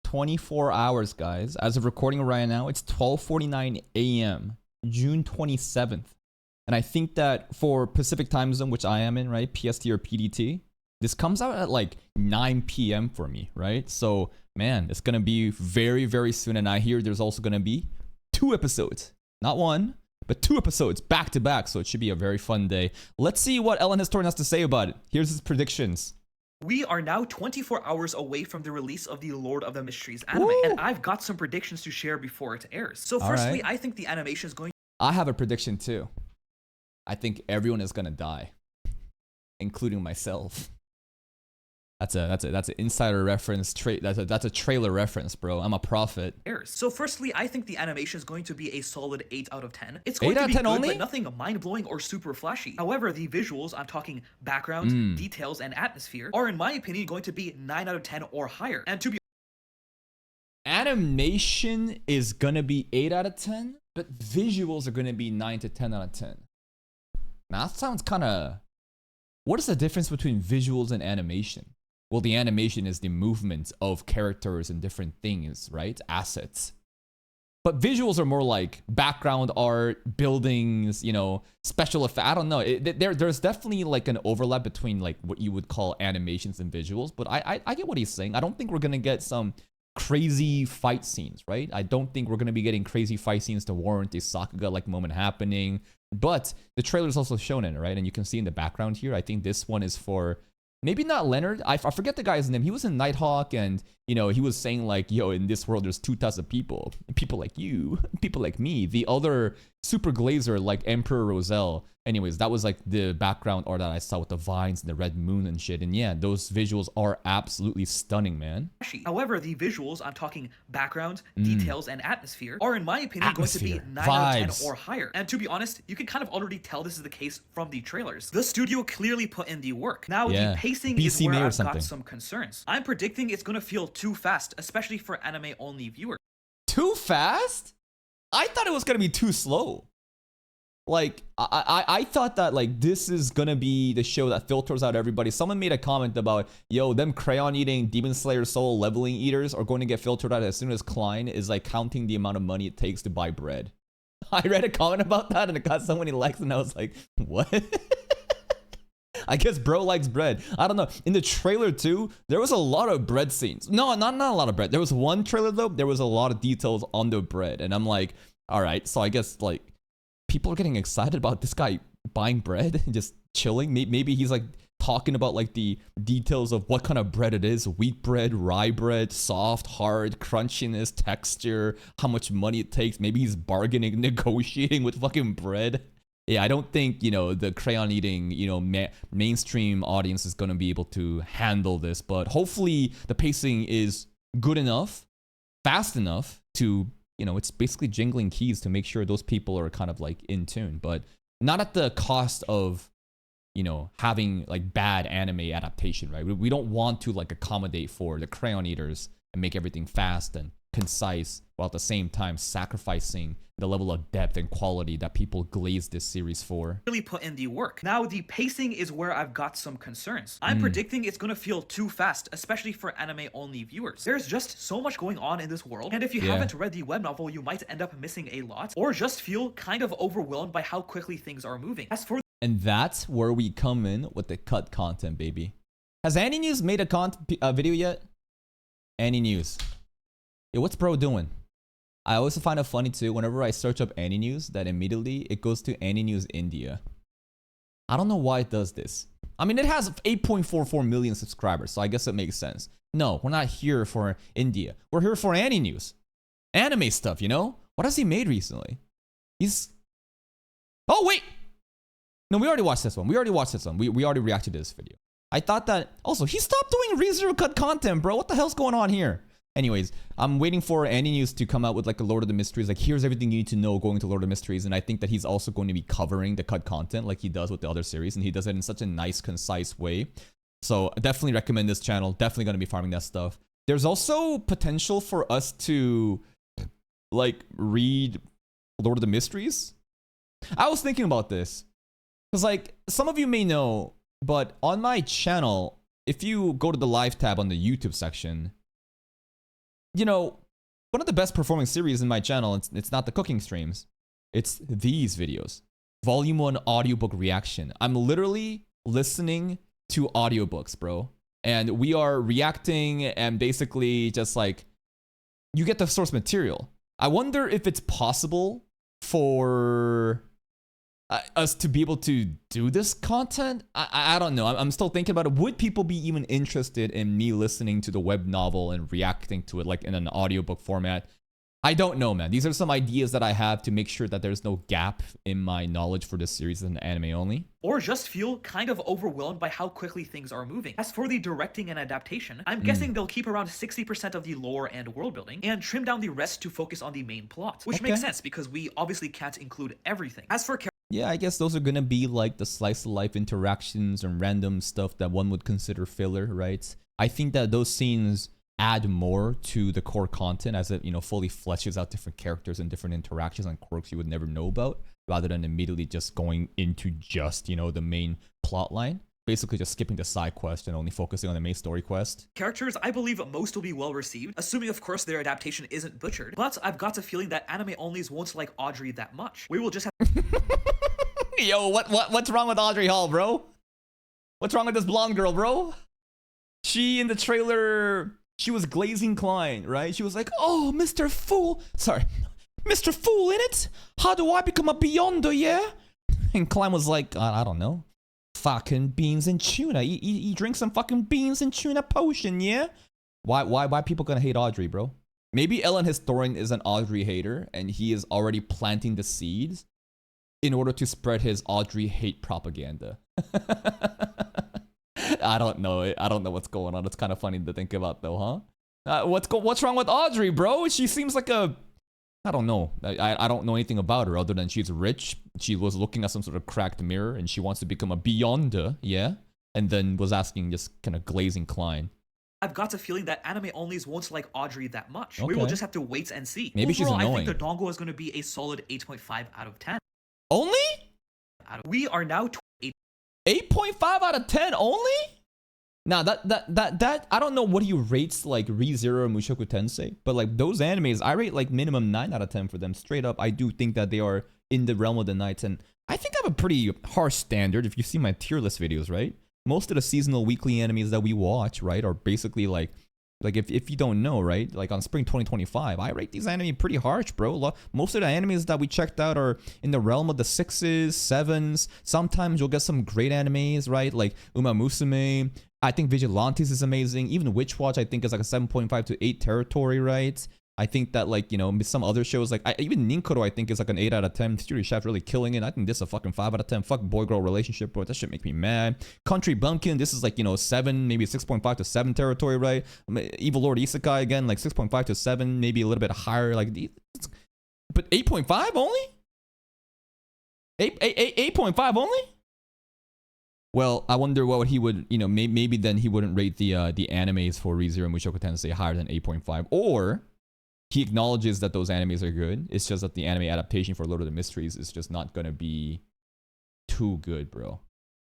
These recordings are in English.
24 hours, guys. As of recording right now, it's 12:49 a.m., June 27th. And I think that for Pacific time zone, which I am in, right, PST or PDT, this comes out at like 9 p.m. for me, right? So, man, it's going to be very, very soon. And I hear there's also going to be 2 episodes. Not 1, but 2 episodes back to back. So it should be a very fun day. Let's see what Ellen Historian has to say about it. Here's his predictions. We are now 24 hours away from the release of the Lord of the Mysteries anime, Woo! and I've got some predictions to share before it airs. So firstly, I think the animation is going I have a prediction too. I think everyone is gonna die, including myself. That's an insider reference. That's a trailer reference, bro. I'm a prophet. airs. So firstly, I think the animation is going to be a solid 8 out of 10. It's going 8 to out of be 10 good, only? but nothing mind-blowing or super flashy. However, the visuals, I'm talking background, details, and atmosphere, are in my opinion going to be 9 out of 10 or higher. And to be Animation is gonna be 8 out of 10, but visuals are gonna be 9 to 10 out of 10. Now that sounds kind of... What is the difference between visuals and animation? Well, the animation is the movement of characters and different things, right? Assets. But visuals are more like background art, buildings, you know, special effects. I don't know. There's definitely like an overlap between like what you would call animations and visuals. But I get what he's saying. I don't think we're going to get some crazy fight scenes, right? I don't think we're going to be getting crazy fight scenes to warrant a Sakuga-like moment happening. But the trailer's also shown in it, right? And you can see in the background here, I think this one is for... Maybe not Leonard. I forget the guy's name. He was in Nighthawk, and you know he was saying like, "Yo, in this world, there's 2 types of people: people like you, people like me." The other super glazer like Emperor Roselle. Anyways, that was like the background art that I saw with the vines and the red moon and shit. And yeah, those visuals are absolutely stunning, man. However, the visuals, I'm talking background, details, and atmosphere, are in my opinion going to be 9 out of 10 or higher. And to be honest, you can kind of already tell this is the case from the trailers. The studio clearly put in the work. Now, the pacing is where I've got some concerns. I'm predicting it's going to feel too fast, especially for anime-only viewers. Too fast? I thought it was going to be too slow. Like, I thought that, like, this is gonna be the show that filters out everybody. Someone made a comment about, yo, them crayon-eating, Demon Slayer soul leveling eaters are going to get filtered out as soon as Klein is, like, counting the amount of money it takes to buy bread. I read a comment about that, and it got so many likes, and I was like, what? I guess bro likes bread. I don't know. In the trailer, too, there was a lot of bread scenes. No, not a lot of bread. There was one trailer, though, there was a lot of details on the bread, and I'm like, all right, so I guess, like, people are getting excited about this guy buying bread and just chilling. Maybe he's like talking about like the details of what kind of bread it is: wheat bread, rye bread, soft, hard, crunchiness, texture, how much money it takes. Maybe he's bargaining, negotiating with fucking bread. Yeah, I don't think, you know, the crayon eating, you know, mainstream audience is going to be able to handle this, but hopefully the pacing is good enough, fast enough to, you know, it's basically jingling keys to make sure those people are kind of like in tune, but not at the cost of, you know, having like bad anime adaptation, right? We don't want to like accommodate for the crayon eaters and make everything fast and concise while at the same time sacrificing the level of depth and quality that people glaze this series for. Really put in the work. Now, the pacing is where I've got some concerns. I'm predicting it's going to feel too fast, especially for anime-only viewers. There's just so much going on in this world, and if you haven't read the web novel, you might end up missing a lot, or just feel kind of overwhelmed by how quickly things are moving. As for And that's where we come in with the cut content, baby. Has Annie News made a video yet? Annie News. Yo, what's bro doing? I always find it funny too, whenever I search up Annie News, that immediately it goes to Annie News India. I don't know why it does this. I mean, it has 8.44 million subscribers, so I guess it makes sense. No, we're not here for India. We're here for Annie News. Anime stuff, you know? What has he made recently? He's... Oh, wait! No, we already watched this one. We already reacted to this video. I thought that... Also, he stopped doing ReZero cut content, bro. What the hell's going on here? Anyways, I'm waiting for Annie News to come out with like a Lord of the Mysteries. Like, here's everything you need to know going to Lord of the Mysteries. And I think that he's also going to be covering the cut content like he does with the other series. And he does it in such a nice, concise way. So I definitely recommend this channel. Definitely going to be farming that stuff. There's also potential for us to like read Lord of the Mysteries. I was thinking about this. Because like some of you may know, but on my channel, if you go to the live tab on the YouTube section, you know, one of the best performing series in my channel, it's not the cooking streams. It's these videos. Volume 1 audiobook reaction. I'm literally listening to audiobooks, bro. And we are reacting and basically just like, you get the source material. I wonder if it's possible for us to be able to do this content. I don't know. I'm still thinking about it. Would people be even interested in me listening to the web novel and reacting to it like in an audiobook format? I don't know, man. These are some ideas that I have to make sure that there's no gap in my knowledge for this series and anime only. Or just feel kind of overwhelmed by how quickly things are moving. As for the directing and adaptation, I'm guessing they'll keep around 60% of the lore and world building and trim down the rest to focus on the main plot, which makes sense because we obviously can't include everything. As for yeah, I guess those are gonna be like the slice of life interactions and random stuff that one would consider filler, right? I think that those scenes add more to the core content as it, you know, fully fleshes out different characters and different interactions and quirks you would never know about, rather than immediately just going into just, you know, the main plot line. Basically just skipping the side quest and only focusing on the main story quest. Characters, I believe most will be well received, assuming of course their adaptation isn't butchered, but I've got a feeling that anime onlys won't like Audrey that much. We will just have Yo, what's wrong with Audrey Hall, bro? What's wrong with this blonde girl, bro? She in the trailer, she was glazing Klein, right? She was like, oh, Mr. Fool. Sorry. Mr. Fool in it? How do I become a Beyonder, yeah? And Klein was like, I don't know. Fucking beans and tuna. You drink some fucking beans and tuna potion, yeah? Why people gonna hate Audrey, bro? Maybe Ellen Historian is an Audrey hater and he is already planting the seeds in order to spread his Audrey hate propaganda. I don't know. I don't know what's going on. It's kind of funny to think about though, huh? What's wrong with Audrey, bro? She seems like a... I don't know. I don't know anything about her other than she's rich. She was looking at some sort of cracked mirror and she wants to become a Beyonder, yeah? And then was asking just kind of glazing Klein. I've got a feeling that anime onlys won't like Audrey that much. Okay. We will just have to wait and see. Maybe overall, she's annoying. I think the dongle is going to be a solid 8.5 out of 10. Only? We are now 8.5 out of 10 only? Now that I don't know what he rates like ReZero and Mushoku Tensei, but like those animes, I rate like minimum 9 out of 10 for them. Straight up, I do think that they are in the realm of the Knights, and I think I have a pretty harsh standard if you see my tier list videos, right? Most of the seasonal weekly animes that we watch, right, are basically like if you don't know, right, like on Spring 2025, I rate these anime pretty harsh, bro. Most of the animes that we checked out are in the realm of the 6s, 7s. Sometimes you'll get some great animes, right, like Uma Musume. I think Vigilantes is amazing. Even Witch Watch, I think, is like a 7.5 to 8 territory, right? I think that, like, you know, some other shows, like, even Ninkoro, I think, is like an 8 out of 10. Studio Chef really killing it. I think this is a fucking 5 out of 10. Fuck boy-girl relationship, bro. That shit make me mad. Country Bumpkin, this is like, you know, 7, maybe 6.5 to 7 territory, right? Evil Lord Isekai, again, like 6.5 to 7, maybe a little bit higher. Like, but 8.5 only? 8.5 only? Well, I wonder what he would, you know, maybe then he wouldn't rate the animes for ReZero and Mushoku Tensei higher than 8.5. Or he acknowledges that those animes are good. It's just that the anime adaptation for Lord of the Mysteries is just not going to be too good, bro.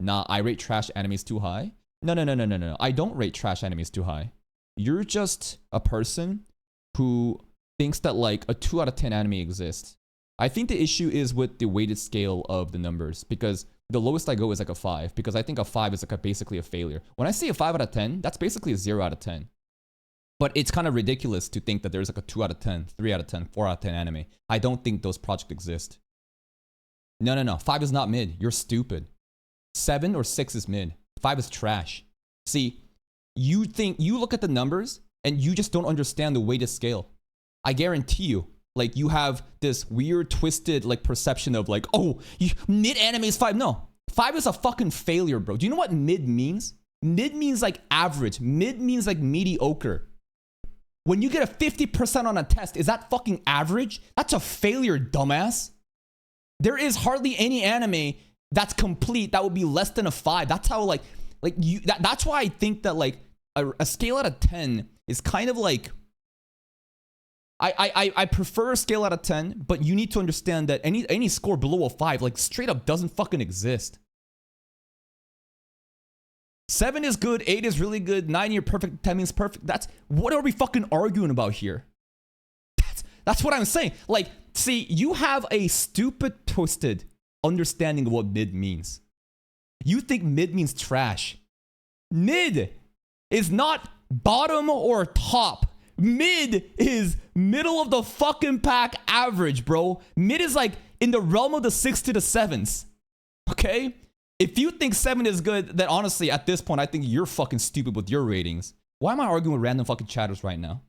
Nah, I rate trash animes too high. No. I don't rate trash animes too high. You're just a person who thinks that like a 2 out of 10 anime exists. I think the issue is with the weighted scale of the numbers, because the lowest I go is like a 5, because I think a 5 is like basically a failure. When I say a 5 out of 10, that's basically a 0 out of 10. But it's kind of ridiculous to think that there's like a 2 out of 10, 3 out of 10, 4 out of 10 anime. I don't think those projects exist. No. 5 is not mid. You're stupid. 7 or 6 is mid. 5 is trash. See, you look at the numbers and you just don't understand the weighted scale. I guarantee you, like, you have this weird, twisted, like, perception of, like, oh, mid anime is 5. No, 5 is a fucking failure, bro. Do you know what mid means? Mid means, like, average. Mid means, like, mediocre. When you get a 50% on a test, is that fucking average? That's a failure, dumbass. There is hardly any anime that's complete that would be less than a 5. That's how, that's why I think that, like, a scale out of 10 is kind of like... I prefer a scale out of 10, but you need to understand that any score below a 5, like, straight up doesn't fucking exist. 7 is good, 8 is really good, 9 you're perfect, 10 is perfect. That's what are we fucking arguing about here? That's what I'm saying. Like, see, you have a stupid, twisted understanding of what mid means. You think mid means trash. Mid is not bottom or top. Mid is middle of the fucking pack average, bro. Mid is like in the realm of the 6 to the 7s. Okay? If you think 7 is good, then honestly, at this point, I think you're fucking stupid with your ratings. Why am I arguing with random fucking chatters right now?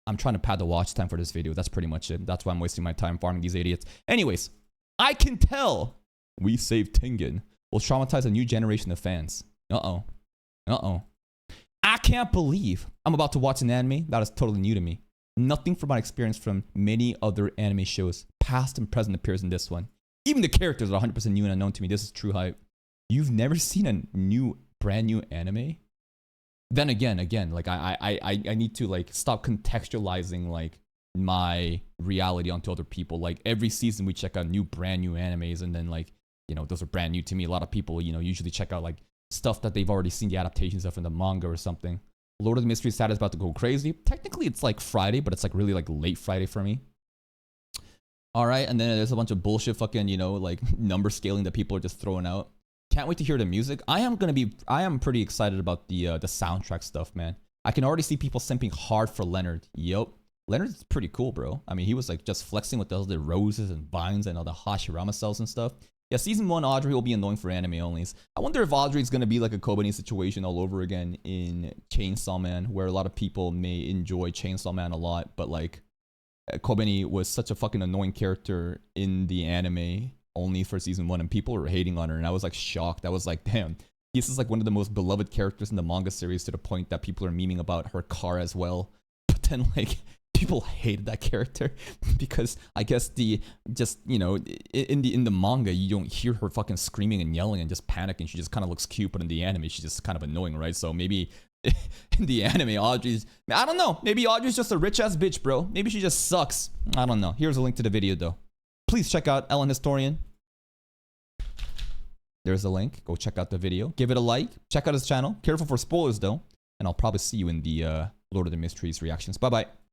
I'm trying to pad the watch time for this video. That's pretty much it. That's why I'm wasting my time farming these idiots. Anyways, I can tell We Saved Tengen will traumatize a new generation of fans. Uh-oh. Uh-oh. I can't believe I'm about to watch an anime that is totally new to me. Nothing from my experience from many other anime shows, past and present, appears in this one. Even the characters are 100% new and unknown to me. This is true hype. You've never seen a brand new anime? Then again, like I need to like stop contextualizing like my reality onto other people. Like every season we check out brand new animes, and then like, you know, those are brand new to me. A lot of people, you know, usually check out like stuff that they've already seen the adaptations of in the manga or something. Lord of the Mysteries Sad is about to go crazy. Technically it's like Friday, but it's like really like late Friday for me. All right, and then there's a bunch of bullshit fucking, you know, like number scaling that people are just throwing out. Can't wait to hear the music. I am pretty excited about the soundtrack stuff, man. I can already see people simping hard for Leonard. Yup. Leonard's pretty cool, bro. I mean, he was like just flexing with all the roses and vines and all the Hashirama cells and stuff. Yeah, season 1 Audrey will be annoying for anime onlys. I wonder if Audrey's gonna be like a Kobani situation all over again in Chainsaw Man, where a lot of people may enjoy Chainsaw Man a lot, but like Kobani was such a fucking annoying character in the anime only for season 1, and people were hating on her, and I was like shocked. I was like, damn, this is like one of the most beloved characters in the manga series, to the point that people are memeing about her car as well. But then like people hated that character because I guess in the manga you don't hear her fucking screaming and yelling and just panicking. She just kind of looks cute, but in the anime she's just kind of annoying, right? So maybe in the anime I don't know, maybe Audrey's just a rich ass bitch, bro. Maybe she just sucks. I don't know. Here's a link to the video though. Please check out Ellen Historian. There's a link. Go check out the video. Give it a like. Check out his channel. Careful for spoilers though. And I'll probably see you in the Lord of the Mysteries reactions. Bye bye.